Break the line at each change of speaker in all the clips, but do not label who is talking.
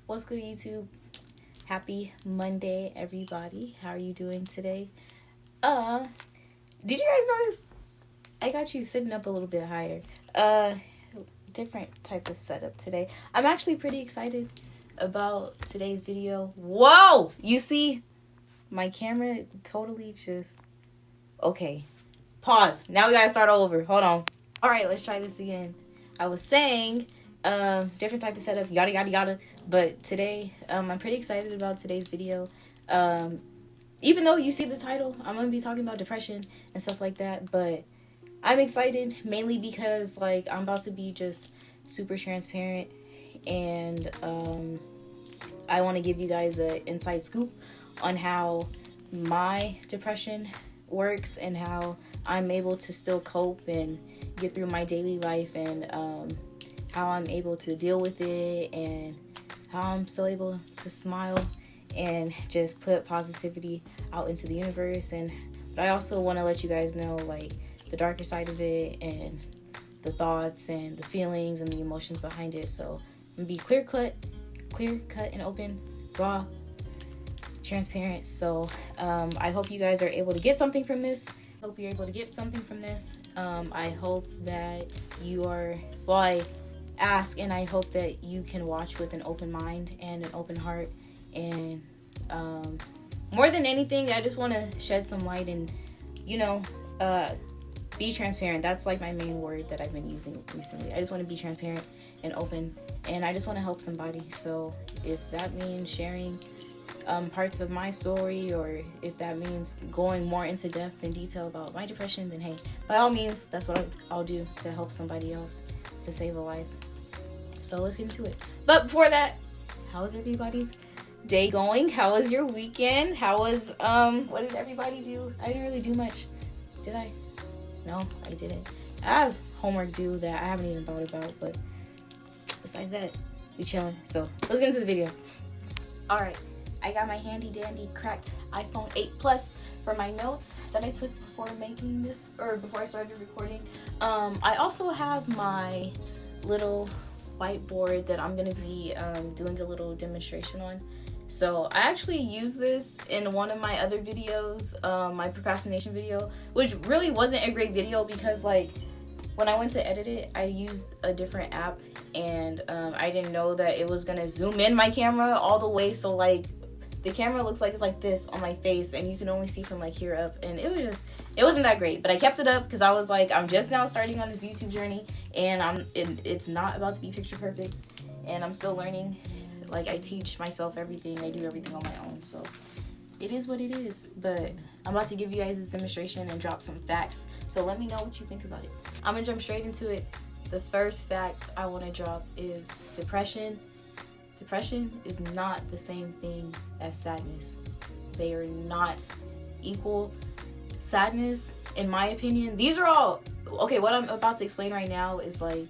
What's good, YouTube? Happy Monday, everybody. How are you doing today? Uh, did you guys notice? I got you sitting up a little bit higher. Different type of setup today. I'm actually pretty excited about today's video. Whoa! You see? My camera totally just... Okay. Pause. Now we gotta start all over. Hold on. Alright, let's try this again. I was saying... different type of setup, yada yada yada. But today, I'm pretty excited about today's video. Even though you see the title, I'm gonna be talking about depression and stuff like that. But I'm excited mainly because like I'm about to be just super transparent, and I want to give you guys an inside scoop on how my depression works and how I'm able to still cope and get through my daily life, and how I'm able to deal with it, and how I'm still able to smile and just put positivity out into the universe. But I also want to let you guys know like the darker side of it, and the thoughts and the feelings and the emotions behind it. So I'm gonna be clear cut and open, raw, transparent. So I hope you guys are able to get something from this. I hope that you are, well, I ask and I hope that you can watch with an open mind and an open heart. And more than anything, I just want to shed some light and, be transparent. That's like my main word that I've been using recently. I just want to be transparent and open, and I just want to help somebody. So if that means sharing parts of my story, or if that means going more into depth and detail about my depression, then hey, by all means, that's what I'll do to help somebody else, to save a life. So let's get into it. But before that, how's everybody's day going? How was your weekend? How was what did everybody do? I didn't really do much, did I? No, I didn't. I have homework due that I haven't even thought about, but besides that, we chilling. So let's get into the video. All right, I got my handy dandy cracked iPhone 8 Plus for my notes that I took before making this, or before I started recording. I also have my little whiteboard that I'm gonna be doing a little demonstration on. So I actually used this in one of my other videos, my procrastination video, which really wasn't a great video because like when I went to edit it, I used a different app, and I didn't know that it was gonna zoom in my camera all the way, so like the camera looks like it's like this on my face, and you can only see from like here up, and it wasn't that great. But I kept it up because I was like, I'm just now starting on this YouTube journey, and it's not about to be picture perfect, and I'm still learning. Like I teach myself everything, I do everything on my own, so it is what it is. But I'm about to give you guys this demonstration and drop some facts, so let me know what you think about it. I'm gonna jump straight into it. The first fact I want to drop is depression. Depression is not the same thing as sadness. They are not equal. Sadness, in my opinion, these are all okay. What I'm about to explain right now is like,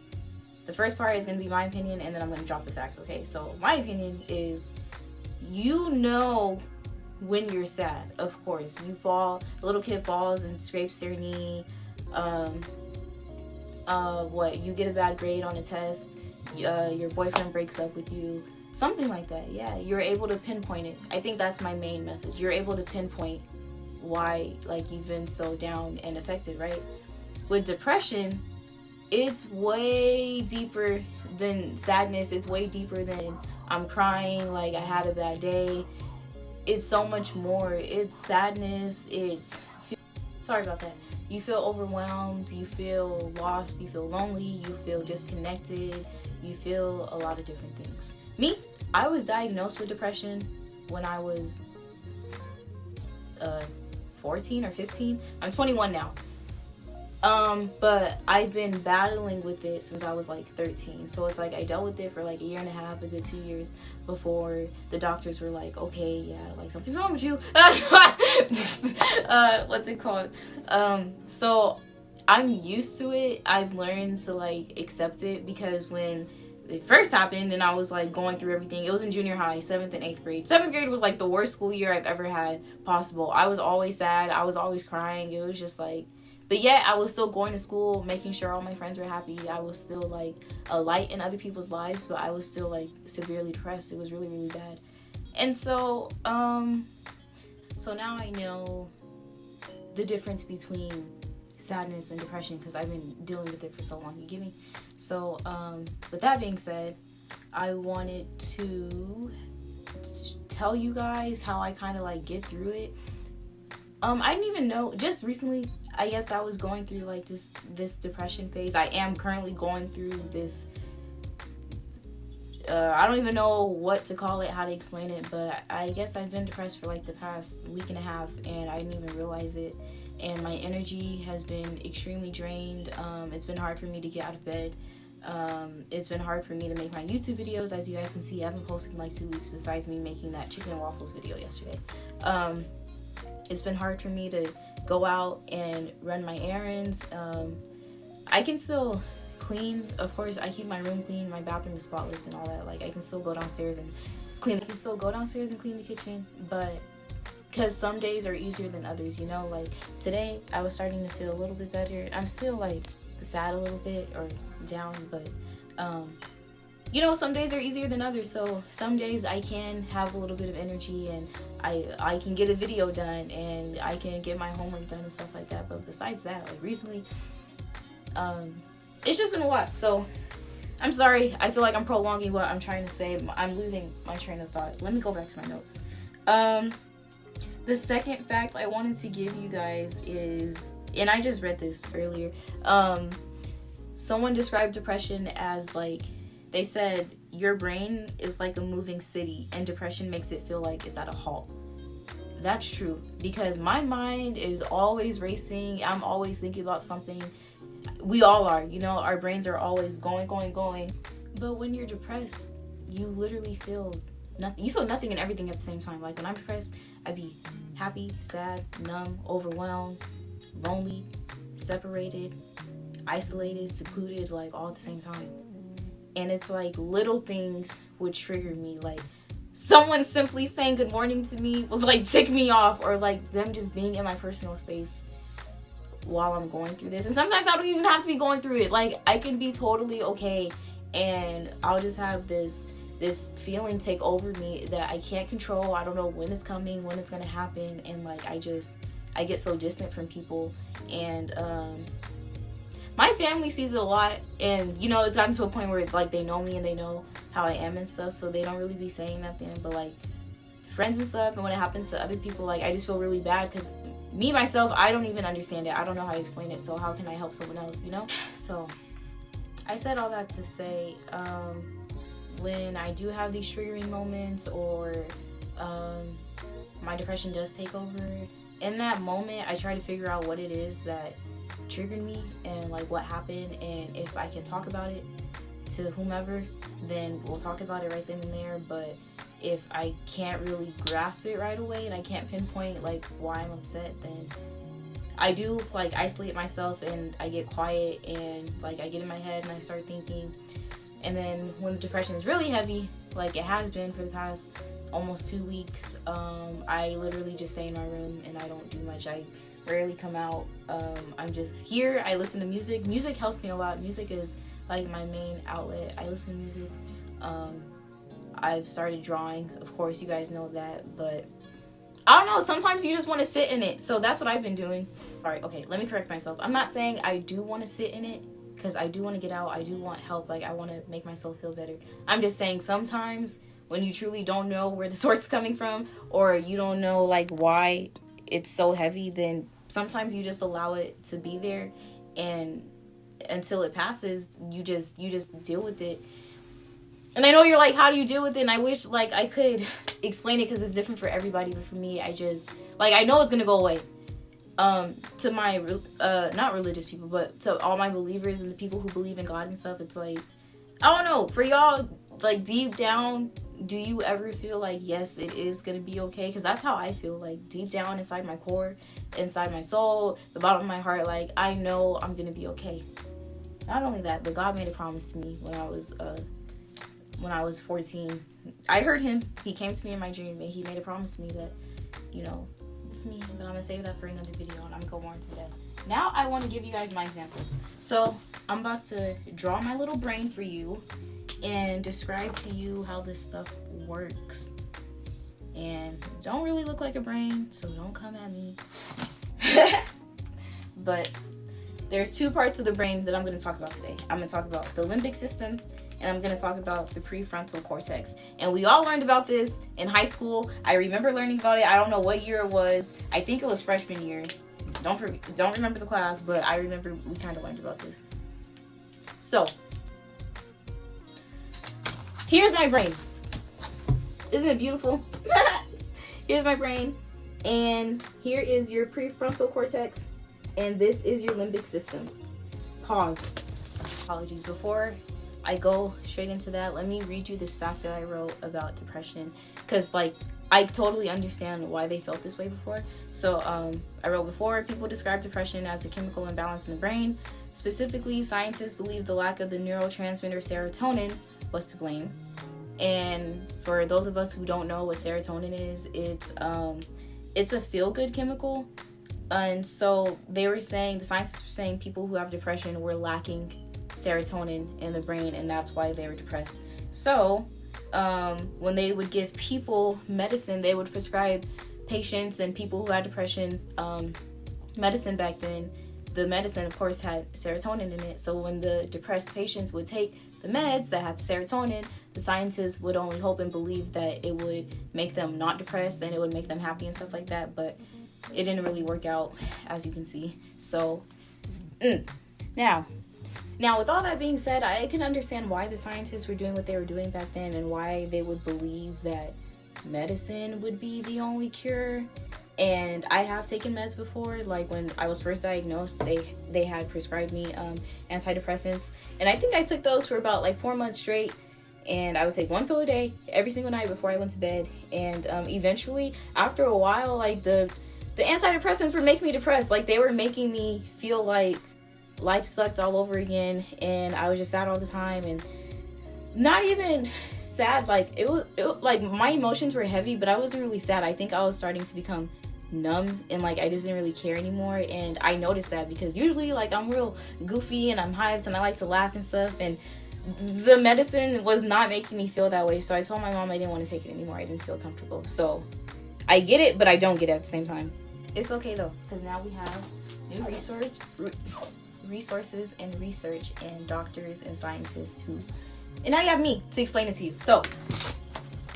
the first part is going to be my opinion, and then I'm going to drop the facts, okay? So my opinion is, when you're sad, of course. You fall, a little kid falls and scrapes their knee. You get a bad grade on a test. Your boyfriend breaks up with you. Something like that, yeah. You're able to pinpoint it. I think that's my main message. You're able to pinpoint why, like, you've been so down and affected, right? With depression, it's way deeper than sadness. It's way deeper than I'm crying, like I had a bad day. It's so much more. It's sadness. Sorry about that. You feel overwhelmed. You feel lost. You feel lonely. You feel disconnected. You feel a lot of different things. Me, I was diagnosed with depression when I was 14 or 15. I'm 21 now. But I've been battling with it since I was like 13. So it's like I dealt with it for like a year and a half, a good 2 years, before the doctors were like, okay, yeah, like something's wrong with you. What's it called? So I'm used to it. I've learned to like accept it, because when it first happened and I was like going through everything, it was in junior high, 7th and 8th grade. 7th grade was like the worst school year I've ever had possible. I was always sad. I was always crying. It was just like, But yet I was still going to school, making sure all my friends were happy. I was still like a light in other people's lives, but I was still like severely depressed. It was really, really bad. And so now I know the difference between sadness and depression, because I've been dealing with it for so long, you get me? So with that being said, I wanted to tell you guys how I kind of like get through it. I didn't even know, just recently, I guess I was going through like this depression phase. I am currently going through this, I don't even know what to call it, how to explain it, but I guess I've been depressed for like the past week and a half, and I didn't even realize it. And my energy has been extremely drained. It's been hard for me to get out of bed. It's been hard for me to make my YouTube videos. As you guys can see, I haven't posted in like 2 weeks, besides me making that chicken and waffles video yesterday. It's been hard for me to go out and run my errands. I can still clean. Of course, I keep my room clean. My bathroom is spotless and all that. Like, I can still go downstairs and clean. I can still go downstairs and clean the kitchen, but because some days are easier than others, you know? Like, today, I was starting to feel a little bit better. I'm still, like, sad a little bit or down, but, you know, some days are easier than others. So some days I can have a little bit of energy, and I can get a video done, and I can get my homework done and stuff like that. But besides that, like, recently, it's just been a lot. So I'm sorry. I feel like I'm prolonging what I'm trying to say. I'm losing my train of thought. Let me go back to my notes. The second fact I wanted to give you guys is, and I just read this earlier, someone described depression as, like, they said your brain is like a moving city, and depression makes it feel like it's at a halt. That's true, because my mind is always racing. I'm always thinking about something. We all are, you know, our brains are always going. But when you're depressed, you literally feel nothing. You feel nothing and everything at the same time. Like, when I'm depressed, I'd be happy, sad, numb, overwhelmed, lonely, separated, isolated, secluded, like, all at the same time. And it's like little things would trigger me. Like, someone simply saying good morning to me would like tick me off, or like them just being in my personal space while I'm going through this. And sometimes I don't even have to be going through it. Like, I can be totally okay, and I'll just have this feeling take over me that I can't control. I don't know when it's coming, when it's gonna happen, and like I get so distant from people. And my family sees it a lot, and you know, it's gotten to a point where like they know me and they know how I am and stuff, so they don't really be saying nothing. But like friends and stuff, and when it happens to other people, like I just feel really bad, because me myself, I don't even understand it. I don't know how to explain it, so how can I help someone else, you know? So I said all that to say, when I do have these triggering moments, or my depression does take over, in that moment I try to figure out what it is that triggered me and like what happened, and if I can talk about it to whomever, then we'll talk about it right then and there. But if I can't really grasp it right away, and I can't pinpoint like why I'm upset, then I do like isolate myself, and I get quiet, and like I get in my head and I start thinking. And then when the depression is really heavy, like it has been for the past almost 2 weeks, I literally just stay in my room and I don't do much. I rarely come out. I'm just here. I listen to music. Music helps me a lot. Music is like my main outlet. I listen to music. I've started drawing. Of course, you guys know that, but I don't know. Sometimes you just want to sit in it. So that's what I've been doing. All right. Okay. Let me correct myself. I'm not saying I do want to sit in it, because I do want to get out. I do want help. Like, I want to make myself feel better. I'm just saying sometimes when you truly don't know where the source is coming from, or you don't know like why it's so heavy, then sometimes you just allow it to be there, and until it passes, you just deal with it. And I know you're like, how do you deal with it? And I wish like I could explain it, because it's different for everybody, but for me, I just like, I know it's gonna go away. To my not religious people, but to all my believers and the people who believe in God and stuff, it's like, I don't know, for y'all, like deep down, do you ever feel like, yes, it is gonna be okay? Because that's how I feel, like deep down inside my core, inside my soul, the bottom of my heart, like I know I'm gonna be okay. Not only that, but God made a promise to me when I was 14. I heard him. He came to me in my dream, and he made a promise to me that, you know, it's me, but I'm gonna save that for another video, and I'm gonna go more into that. now I want to give you guys my example. So I'm about to draw my little brain for you and describe to you how this stuff works. And don't really look like a brain, so don't come at me. But there's two parts of the brain that I'm going to talk about today. I'm going to talk about the limbic system, and I'm going to talk about the prefrontal cortex. And we all learned about this in high school. I remember learning about it. I don't know what year it was. I think it was freshman year. Don't remember the class, but I remember we kind of learned about this. So, here's my brain. Isn't it beautiful? Here's my brain, and here is your prefrontal cortex, and this is your limbic system. Pause. Apologies. Before I go straight into that, let me read you this fact that I wrote about depression, because like I totally understand why they felt this way before. So I wrote, before people describe depression as a chemical imbalance in the brain. Specifically, scientists believe the lack of the neurotransmitter serotonin was to blame. And for those of us who don't know what serotonin is, it's a feel-good chemical. And so they were saying, the scientists were saying, people who have depression were lacking serotonin in the brain, and that's why they were depressed. So when they would give people medicine, they would prescribe patients and people who had depression medicine back then. The medicine, of course, had serotonin in it. So when the depressed patients would take the meds that had serotonin, the scientists would only hope and believe that it would make them not depressed and it would make them happy and stuff like that. But it didn't really work out, as you can see. So now with all that being said, I can understand why the scientists were doing what they were doing back then, and why they would believe that medicine would be the only cure. And I have taken meds before. Like when I was first diagnosed, they had prescribed me antidepressants, and I think I took those for about like 4 months straight. And I would take 1 pill a day every single night before I went to bed. And eventually, after a while, like the antidepressants were making me depressed. Like they were making me feel like life sucked all over again, and I was just sad all the time. And not even sad, like it was like my emotions were heavy, but I wasn't really sad. I think I was starting to become numb, and like I just didn't really care anymore. And I noticed that because usually like I'm real goofy and I'm hyped and I like to laugh and stuff, and the medicine was not making me feel that way. So I told my mom I didn't want to take it anymore. I didn't feel comfortable. So I get it, but I don't get it at the same time. It's okay though, because now we have new resources and research and doctors and scientists who, and now you have me to explain it to you. So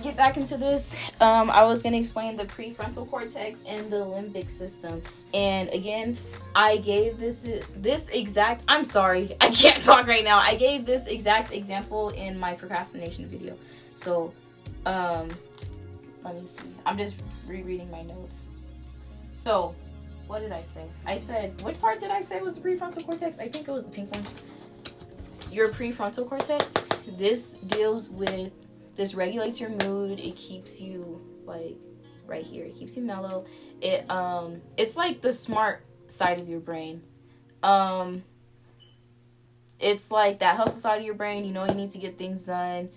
get back into this. I was going to explain the prefrontal cortex and the limbic system. And again, I gave this exact, I'm sorry, I can't talk right now. I gave this exact example in my procrastination video. So let me see. I'm just rereading my notes. So what did I say? I said, which part did I say was the prefrontal cortex? I think it was the pink one. Your prefrontal cortex, this regulates your mood. It keeps you like right here. It keeps you mellow. It's like the smart side of your brain. It's like that hustle side of your brain. You know, you need to get things done.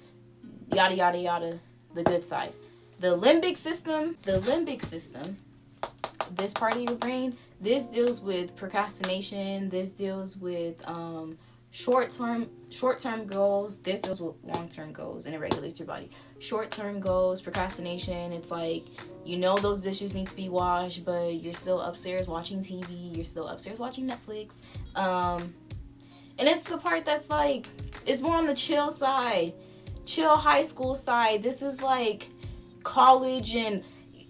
Yada yada yada. The good side. The limbic system. This part of your brain. This deals with procrastination. This deals with short-term goals. This deals with long-term goals, and it regulates your body. Short-term goals, procrastination, it's like, you know those dishes need to be washed, but you're still upstairs watching TV, you're still upstairs watching Netflix. And it's the part that's like, it's more on the chill side, chill high school side. This is like college and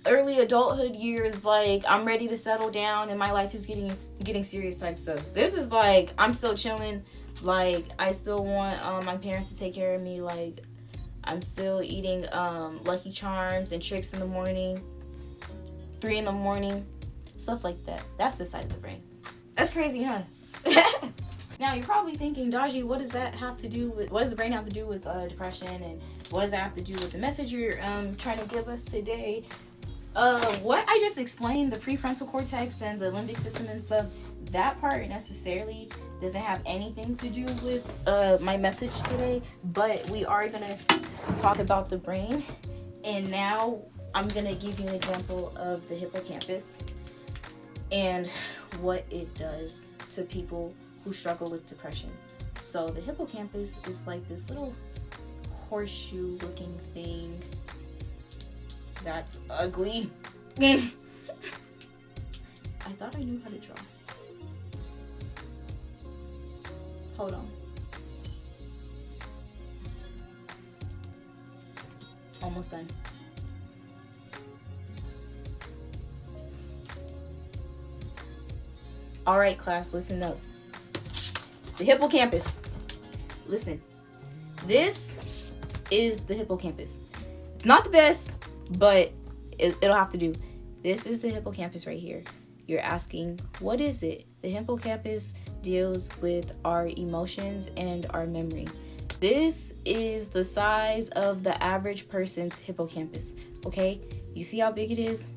early adulthood years, like I'm ready to settle down and my life is getting serious type stuff. This is like, I'm still chilling. Like, I still want my parents to take care of me. Like, I'm still eating Lucky Charms and Trix in the morning, 3 in the morning, stuff like that. That's the side of the brain. That's crazy, huh? Now, you're probably thinking, Daji, what does the brain have to do with depression? And what does that have to do with the message you're trying to give us today? What I just explained, the prefrontal cortex and the limbic system and stuff, that part necessarily doesn't have anything to do with my message today, but we are gonna talk about the brain. And now I'm gonna give you an example of the hippocampus. and what it does to people who struggle with depression. So the hippocampus is like this little horseshoe looking thing that's ugly. I thought I knew how to draw. Hold on. Almost done. All right, class, listen up. The hippocampus. Listen. This is the hippocampus. It's not the best, but it'll have to do. This is the hippocampus right here. You're asking, what is it? The hippocampus deals with our emotions and our memory. This is the size of the average person's hippocampus, okay? You see how big it is?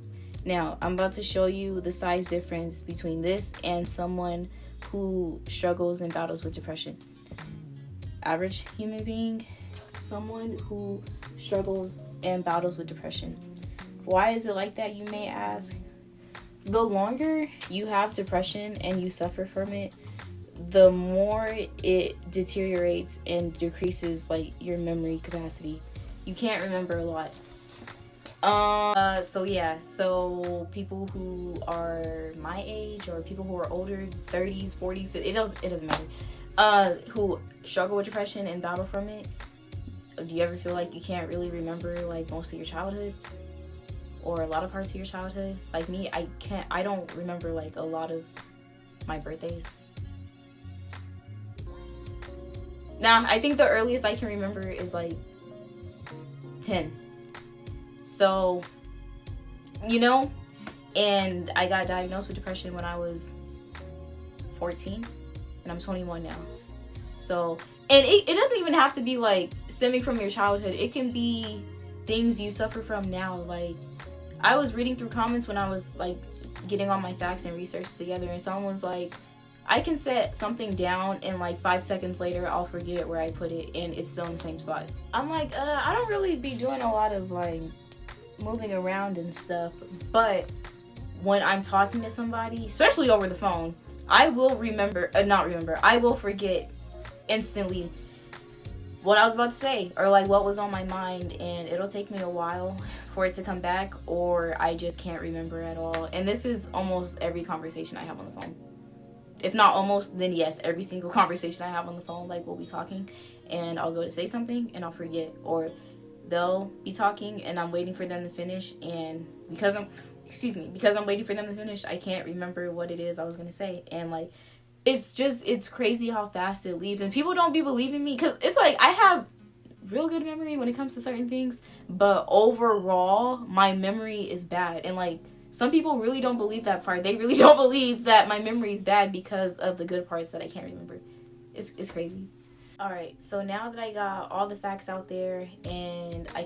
Now, I'm about to show you the size difference between this and someone who struggles and battles with depression. Average human being, someone who struggles and battles with depression. Why is it like that, you may ask? The longer you have depression and you suffer from it, the more it deteriorates and decreases like your memory capacity. You can't remember a lot. So people who are my age or people who are older, 30s, 40s, 50s, it doesn't matter. Who struggle with depression and battle from it. Do you ever feel like you can't really remember like most of your childhood or a lot of parts of your childhood? Like me, I don't remember like a lot of my birthdays. Now, I think the earliest I can remember is like 10. So, and I got diagnosed with depression when I was 14, and I'm 21 now. So, and it doesn't even have to be like stemming from your childhood. It can be things you suffer from now. Like, I was reading through comments when I was like getting all my facts and research together, and someone was like, I can set something down and like 5 seconds later I'll forget where I put it and it's still in the same spot. I'm like, I don't really be doing a lot of like moving around and stuff, but when I'm talking to somebody, especially over the phone, I will I will forget instantly what I was about to say or like what was on my mind, and it'll take me a while for it to come back, or I just can't remember at all. And this is almost every conversation I have on the phone. If not almost, then yes, every single conversation I have on the phone, like we'll be talking and I'll go to say something and I'll forget, or they'll be talking and I'm waiting for them to finish, and because I'm waiting for them to finish, I can't remember what it is I was going to say. And like, it's crazy how fast it leaves, and people don't be believing me because it's like I have real good memory when it comes to certain things, but overall my memory is bad. And like, some people really don't believe that part. They really don't believe that my memory is bad because of the good parts that I can't remember. It's crazy. All right, so now that I got all the facts out there, and I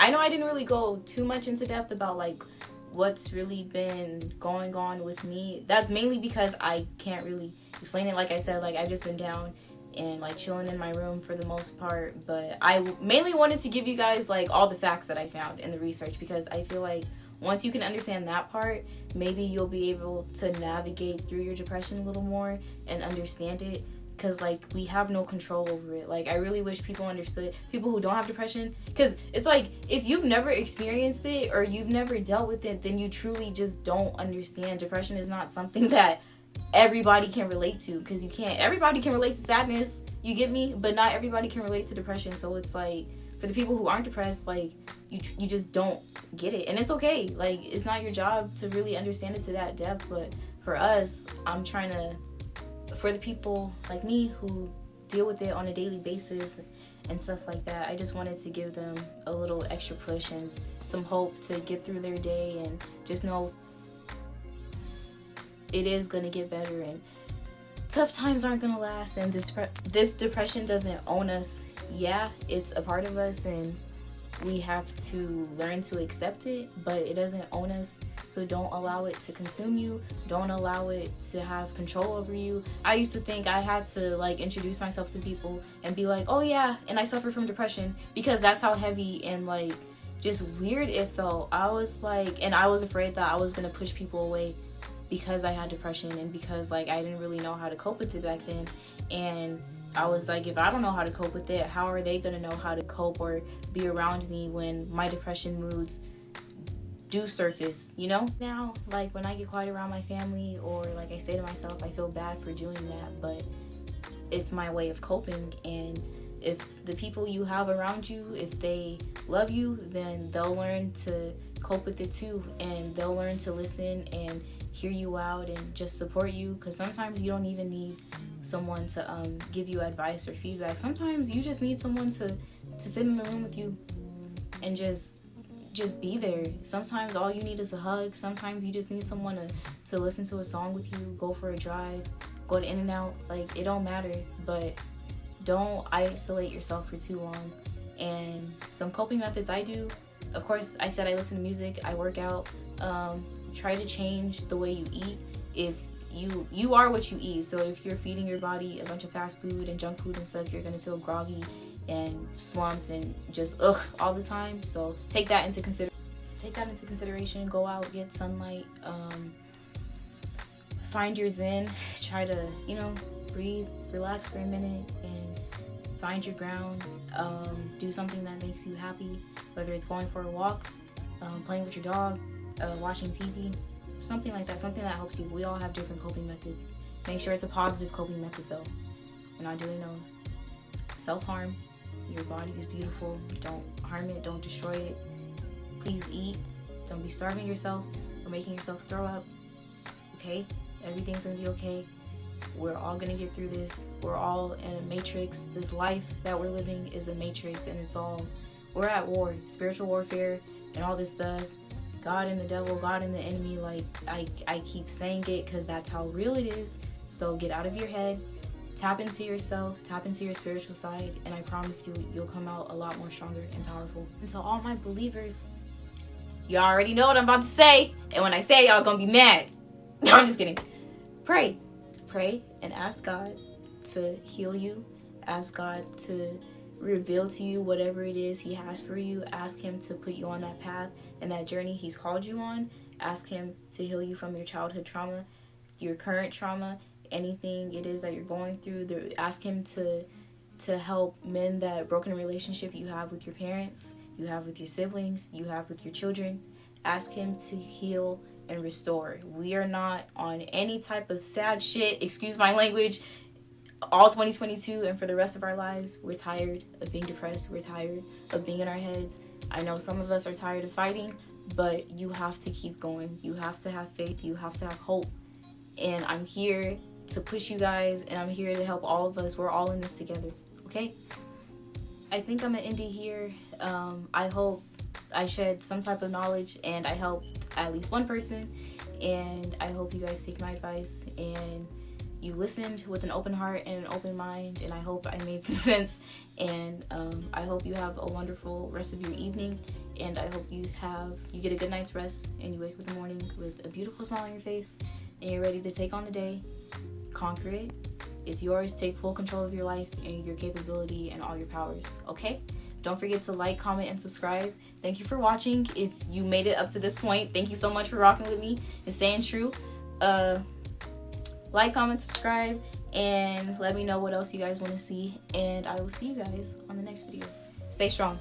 know I didn't really go too much into depth about like what's really been going on with me. That's mainly because I can't really explain it. Like I said, like I've just been down and like chilling in my room for the most part, but I mainly wanted to give you guys like all the facts that I found in the research, because I feel like once you can understand that part, maybe you'll be able to navigate through your depression a little more and understand it, because like we have no control over it. Like I really wish people understood, people who don't have depression, because it's like if you've never experienced it or you've never dealt with it, then you truly just don't understand. Depression is not something that everybody can relate to, because everybody can relate to sadness, you get me, but not everybody can relate to depression. So it's like for the people who aren't depressed, like you just don't get it, and it's okay. Like it's not your job to really understand it to that depth, but for us, I'm trying to, for the people like me who deal with it on a daily basis and stuff like that, I just wanted to give them a little extra push and some hope to get through their day, and just know it is gonna get better, and tough times aren't gonna last, and this depression doesn't own us. Yeah, it's a part of us, and we have to learn to accept it, but it doesn't own us. So don't allow it to consume you. Don't allow it to have control over you. I used to think I had to like introduce myself to people and be like, oh yeah, and I suffer from depression, because that's how heavy and like just weird it felt. I was like, and I was afraid that I was gonna push people away because I had depression and because like I didn't really know how to cope with it back then. And I was like, if I don't know how to cope with it, how are they gonna know how to cope or be around me when my depression moods do surface, you know? Now, like when I get quiet around my family, or like I say to myself, I feel bad for doing that, but it's my way of coping. And if the people you have around you, if they love you, then they'll learn to cope with it too, and they'll learn to listen and hear you out and just support you. Because sometimes you don't even need someone to give you advice or feedback. Sometimes you just need someone to sit in the room with you and just be there. Sometimes all you need is a hug. Sometimes you just need someone to listen to a song with you, go for a drive, go to In-N-Out. Like, it don't matter, but don't isolate yourself for too long. And some coping methods I do, of course, I said I listen to music, I work out, try to change the way you eat. If you are what you eat, so if you're feeding your body a bunch of fast food and junk food and stuff, you're gonna feel groggy and slumped and just all the time. So take that into consideration. Go out, get sunlight, find your zen, try to breathe, relax for a minute, and find your ground. Do something that makes you happy, whether it's going for a walk, playing with your dog, watching TV, something like that, something that helps you. We all have different coping methods. Make sure it's a positive coping method though. You're not doing no self-harm. Your body is beautiful. Don't harm it, don't destroy it. Please eat. Don't be starving yourself or making yourself throw up. Okay? Everything's gonna be okay. We're all gonna get through this. We're all in a matrix. This life that we're living is a matrix, and we're at war, spiritual warfare and all this stuff. God and the devil, God and the enemy, like I keep saying it because that's how real it is. So get out of your head, tap into yourself, tap into your spiritual side, and I promise you'll come out a lot more stronger and powerful. And to all my believers, you already know what I'm about to say, and when I say it, y'all gonna be mad. No, I'm just kidding. Pray and ask God to heal you. Ask God to reveal to you whatever it is he has for you. Ask him to put you on that path and that journey he's called you on. Ask him to heal you from your childhood trauma, your current trauma, anything it is that you're going through. Ask him to help mend that broken relationship you have with your parents, you have with your siblings, you have with your children. Ask him to heal and restore. We are not on any type of sad shit, excuse my language, all 2022 and for the rest of our lives. We're tired of being depressed. We're tired of being in our heads. I know some of us are tired of fighting, but you have to keep going. You have to have faith. You have to have hope. And I'm here to push you guys, and I'm here to help all of us. We're all in this together, okay? I think I'm gonna end it here. I hope I shed some type of knowledge and I helped at least one person, and I hope you guys take my advice and you listened with an open heart and an open mind, and I hope I made some sense. And I hope you have a wonderful rest of your evening, and I hope you get a good night's rest and you wake up in the morning with a beautiful smile on your face and you're ready to take on the day, conquer it. It's yours. Take full control of your life and your capability and all your powers, okay? Don't forget to like, comment, and subscribe. Thank you for watching. If you made it up to this point, thank you so much for rocking with me and staying true. Like, comment, subscribe, and let me know what else you guys want to see. And I will see you guys on the next video. Stay strong.